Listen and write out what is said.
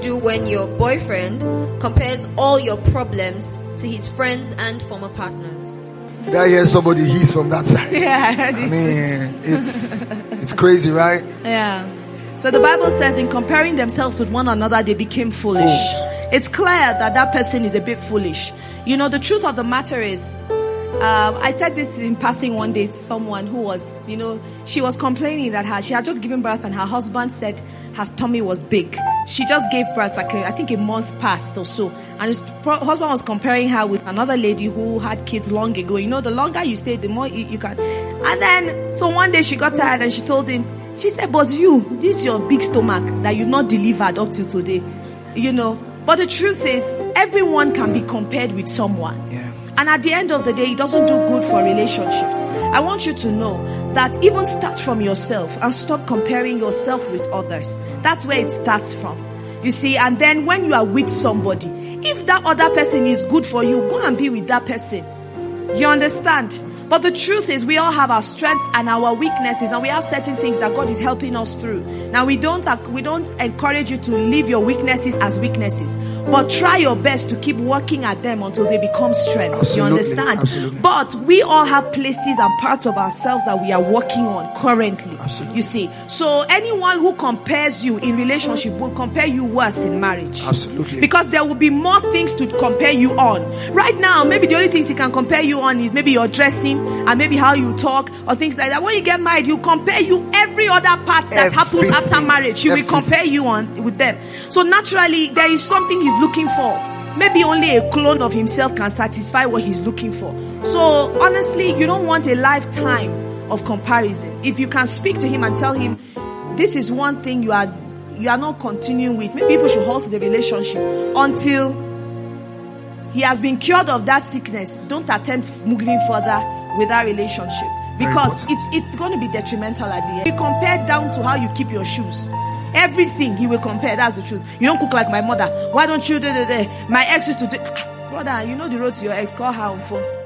do when your boyfriend compares all your problems to his friends and former partners? Did I hear somebody he's from that side? Yeah, I heard I mean, it's crazy, right? Yeah. So the Bible says in comparing themselves with one another, they became foolish. It's clear that person is a bit foolish. You know, the truth of the matter is, I said this in passing one day to someone who was, she was complaining that she had just given birth and her husband said her tummy was big. She just gave birth I think a month past or so. And his husband was comparing her with another lady who had kids long ago. The longer you stay, the more you can. And then, so one day she got tired and she told him, she said, but this is your big stomach that you've not delivered up till today. But the truth is, everyone can be compared with someone. Yeah. And at the end of the day, it doesn't do good for relationships. I want you to know that even start from yourself and stop comparing yourself with others. That's where it starts from. You see, and then when you are with somebody, if that other person is good for you, go and be with that person. You understand? But the truth is, we all have our strengths and our weaknesses, and we have certain things that God is helping us through. Now, we don't encourage you to leave your weaknesses as weaknesses, but try your best to keep working at them until they become strengths. Absolutely, you understand? absolutely. But we all have places and parts of ourselves that we are working on currently. Absolutely. You see, so anyone who compares you in relationship will compare you worse in marriage. Absolutely. Because there will be more things to compare you on. Right now, maybe the only things he can compare you on is maybe your dressing and maybe how you talk or things like that. When you get married, you compare you every other part that happens after marriage. He will compare you on with them. So naturally, there is something he's looking for. Maybe only a clone of himself can satisfy what he's looking for. So honestly, you don't want a lifetime of comparison. If you can speak to him and tell him, this is one thing you are not continuing with, maybe people should halt the relationship until he has been cured of that sickness. Don't attempt moving further with that relationship, because it's going to be detrimental at the end. He compared down to how you keep your shoes. Everything he will compare. That's the truth. You don't cook like my mother. Why don't you do? My ex used to do. Brother, you know the road to your ex. Call her on phone.